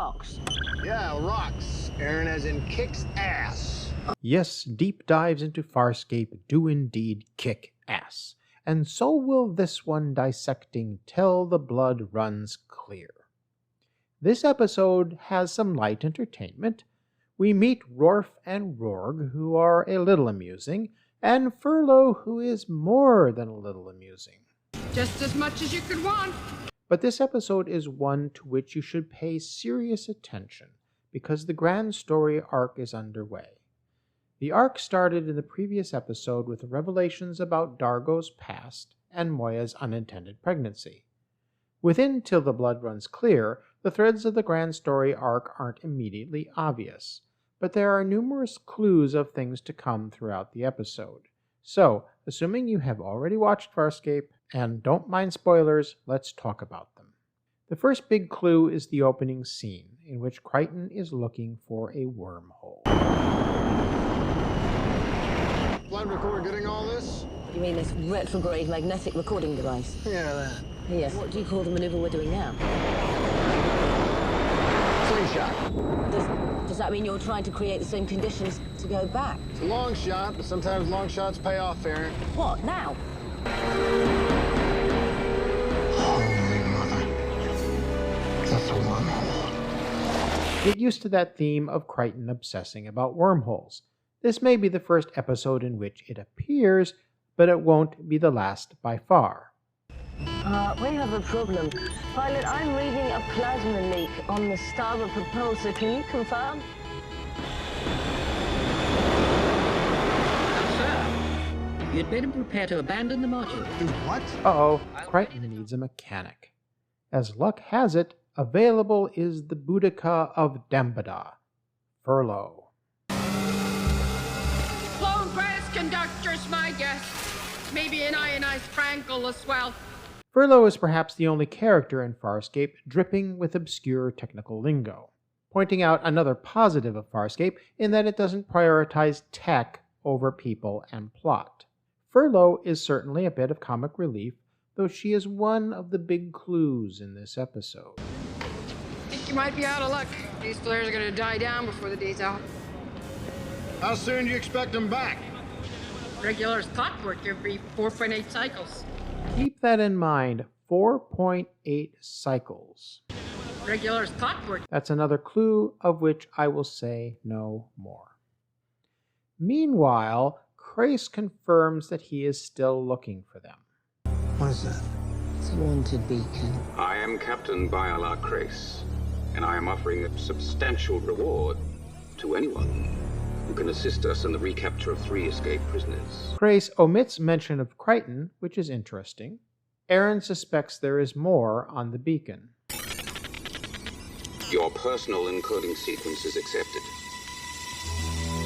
rocks. Yeah, rocks. Aaron as in kicks ass. Yes, deep dives into Farscape do indeed kick ass, and so will this one dissecting Till the Blood Runs Clear. This episode has some light entertainment. We meet Rorf and Rorg, who are a little amusing, and Furlough, who is more than a little amusing. Just as much as you could want. But this episode is one to which you should pay serious attention, because the grand story arc is underway. The arc started in the previous episode with revelations about Dargo's past and Moya's unintended pregnancy. Within Till the Blood Runs Clear, the threads of the grand story arc aren't immediately obvious, but there are numerous clues of things to come throughout the episode. So, assuming you have already watched Farscape and don't mind spoilers, let's talk about them. The first big clue is the opening scene, in which Crichton is looking for a wormhole. Flight recorder getting all this? You mean this retrograde magnetic recording device? Yeah, that. Yes. What do you call the maneuver we're doing now? Slingshot. Does that mean you're trying to create the same conditions to go back? It's a long shot, but sometimes long shots pay off, Aaron. What, now? Holy mother. That's a wormhole. Get used to that theme of Crichton obsessing about wormholes. This may be the first episode in which it appears, but it won't be the last by far. We have a problem. Pilot, I'm reading a plasma leak on the starboard propulsor. Can you confirm? Sir, you'd better prepare to abandon the module. Do what? Uh-oh, Crichton needs a mechanic. As luck has it, available is the Boudica of Dambada, Furlough. Blown brass conductors, my guess. Maybe an ionized frangle as well. Furlough is perhaps the only character in Farscape dripping with obscure technical lingo, pointing out another positive of Farscape in that it doesn't prioritize tech over people and plot. Furlough is certainly a bit of comic relief, though she is one of the big clues in this episode. Think you might be out of luck. These flares are gonna die down before the day's out. How soon do you expect them back? Regular as clockwork every 4.8 cycles. Keep that in mind, 4.8 cycles. Regular as clockwork. That's another clue of which I will say no more. Meanwhile, Crace confirms that he is still looking for them. What is that? It's a wanted beacon. I am Captain Byala Crace, and I am offering a substantial reward to anyone who can assist us in the recapture of 3 escaped prisoners. Crace omits mention of Crichton, which is interesting. Aaron suspects there is more on the beacon. Your personal encoding sequence is accepted.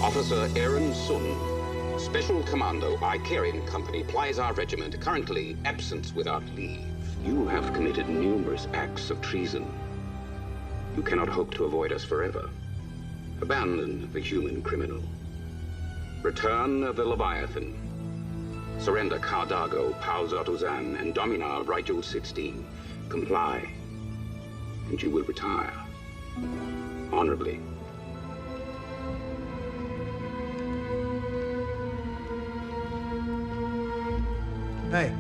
Officer Aaron Sun, Special Commando, Icarian Company, Plizar Regiment, currently absent without leave. You have committed numerous acts of treason. You cannot hope to avoid us forever. Abandon the human criminal. Return the Leviathan. Surrender Cardago, Pauzotuzan, and Dominar Rigel 16. Comply, and you will retire. Honorably. Hey,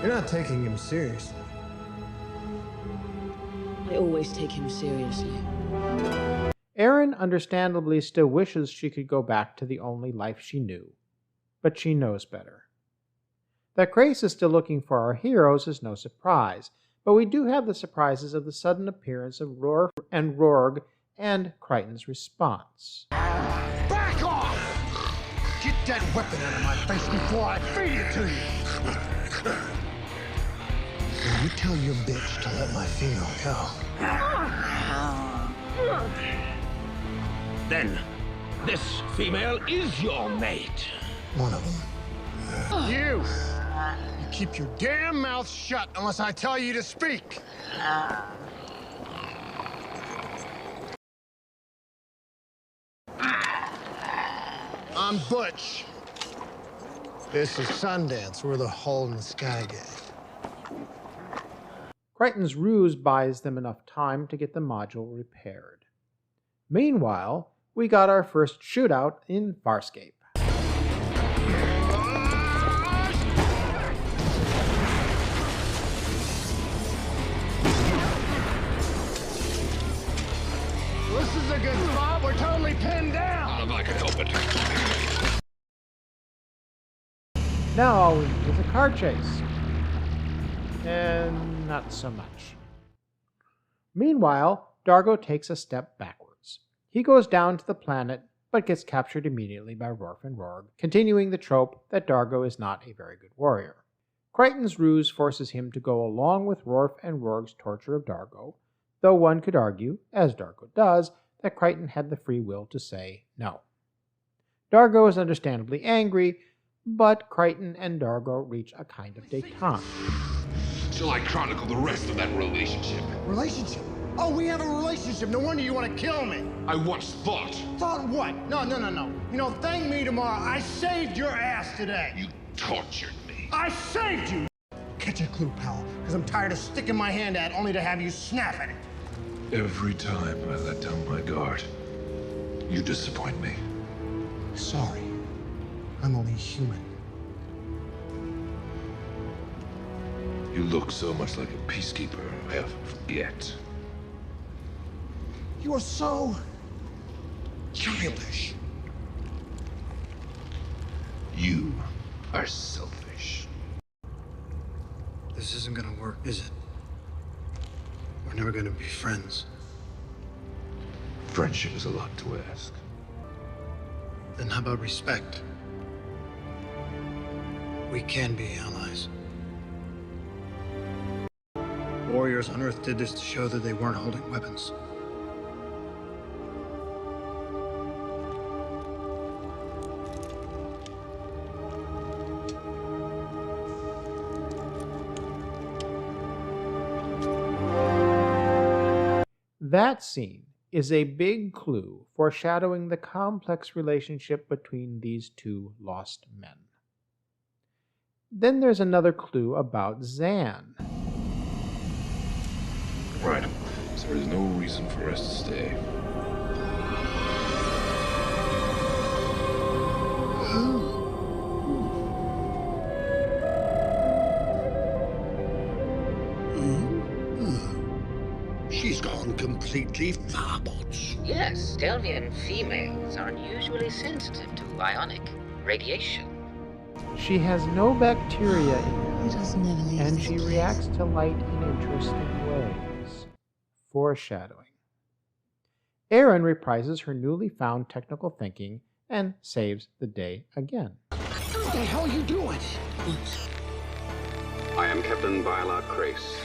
you're not taking him seriously. I always take him seriously. Aaron understandably still wishes she could go back to the only life she knew, but she knows better. That Crace is still looking for our heroes is no surprise, but we do have the surprises of the sudden appearance of Rorf and Rorg and Crichton's response. Back off! Get that weapon out of my face before I feed it to you! Will you tell your bitch to let my female go? Then, this female is your mate. One of them. You! You keep your damn mouth shut unless I tell you to speak! I'm Butch. This is Sundance. We're the hole in the sky gang. Crichton's ruse buys them enough time to get the module repaired. Meanwhile, we got our first shootout in Farscape. This is a good spot. We're totally pinned down. If I could help it. Now all we need is a car chase. And not so much. Meanwhile, Dargo takes a step backwards. He goes down to the planet, but gets captured immediately by Rorf and Rorg, continuing the trope that Dargo is not a very good warrior. Crichton's ruse forces him to go along with Rorf and Rorg's torture of Dargo, though one could argue, as Dargo does, that Crichton had the free will to say no. Dargo is understandably angry, but Crichton and Dargo reach a kind of détente. Shall I chronicle the rest of that relationship? Relationship? Oh, we have a relationship. No wonder you want to kill me. I once thought. Thought what? No. You know, thank me tomorrow. I saved your ass today. You tortured me. I saved you. Catch a clue, pal, because I'm tired of sticking my hand at only to have you snap at it. Every time I let down my guard, you disappoint me. Sorry. I'm only human. You look so much like a peacekeeper I have yet. You are so childish. You are selfish. This isn't gonna work, is it? We're never gonna be friends. Friendship is a lot to ask. Then how about respect? We can be allies. Warriors on Earth did this to show that they weren't holding weapons. That scene is a big clue foreshadowing the complex relationship between these two lost men. Then there's another clue about Zan. Right. So there is no reason for us to stay. She's gone completely farbots. Yes, Delvian females are unusually sensitive to ionic radiation. She has no bacteria in her, It does never leave and this she place. reacts to light in interesting ways. Foreshadowing. Erin reprises her newly found technical thinking and saves the day again. What the hell are you doing? I am Captain Viola Crace,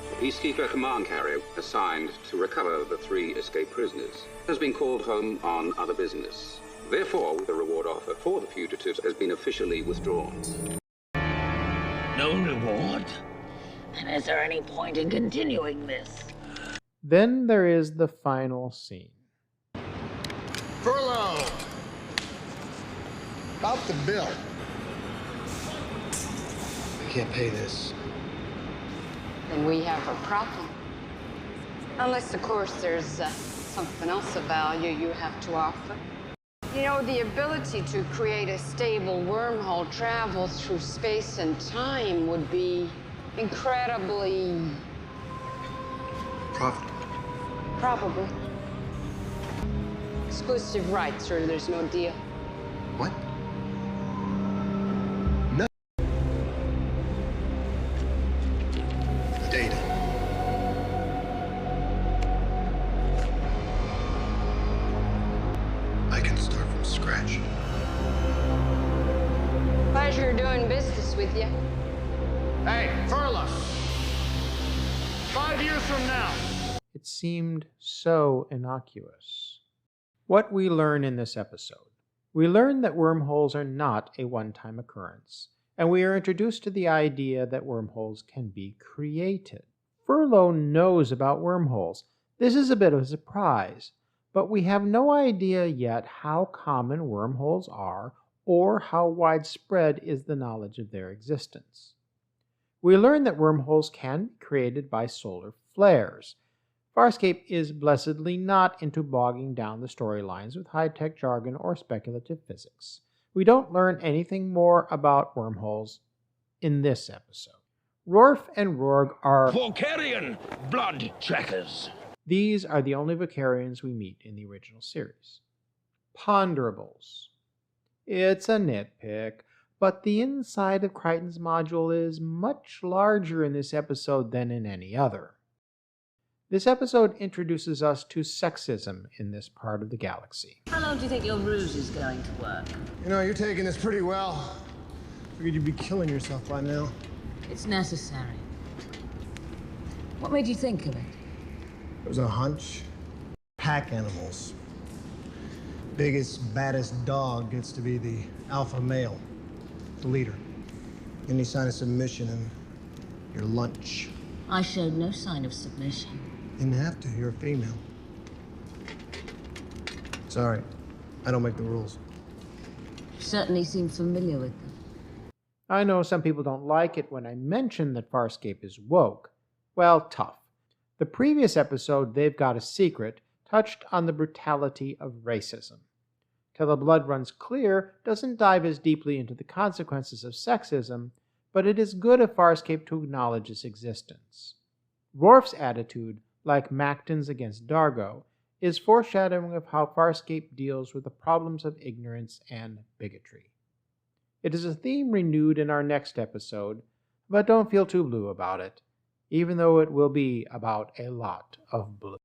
the Peacekeeper command carrier assigned to recover the 3 escaped prisoners, has been called home on other business. Therefore, the reward offer for the fugitives has been officially withdrawn. No reward? And is there any point in continuing this? Then there is the final scene. Furlough! About the bill. I can't pay this. Then we have a problem. Unless, of course, there's something else of value you have to offer. You know, the ability to create a stable wormhole travel through space and time would be incredibly... Profitable. probable. Exclusive rights, or there's no deal. What? Data. I can start from scratch. Pleasure doing business with you. Hey, Furla! 5 years from now. It seemed so innocuous. What we learn in this episode. We learn that wormholes are not a one-time occurrence, and we are introduced to the idea that wormholes can be created. Furlough knows about wormholes. This is a bit of a surprise, but we have no idea yet how common wormholes are or how widespread is the knowledge of their existence. We learn that wormholes can be created by solar flares. Farscape is blessedly not into bogging down the storylines with high-tech jargon or speculative physics. We don't learn anything more about wormholes in this episode. Rorf and Rorg are Vulcarian blood trackers. These are the only Vocarians we meet in the original series. Ponderables. It's a nitpick, but the inside of Crichton's module is much larger in this episode than in any other. This episode introduces us to sexism in this part of the galaxy. How long do you think your ruse is going to work? You know, you're taking this pretty well. Figured you'd be killing yourself by now. It's necessary. What made you think of it? It was a hunch. Pack animals. Biggest, baddest dog gets to be the alpha male, the leader. Any sign of submission and your lunch. I showed no sign of submission. Didn't have to, you're a female. Sorry, I don't make the rules. You certainly seem familiar with them. I know some people don't like it when I mention that Farscape is woke. Well, tough. The previous episode, They've Got a Secret, touched on the brutality of racism. Till the Blood Runs Clear doesn't dive as deeply into the consequences of sexism, but it is good of Farscape to acknowledge its existence. Worf's attitude, like Macton's against Dargo, is foreshadowing of how Farscape deals with the problems of ignorance and bigotry. It is a theme renewed in our next episode, but don't feel too blue about it, even though it will be about a lot of blue.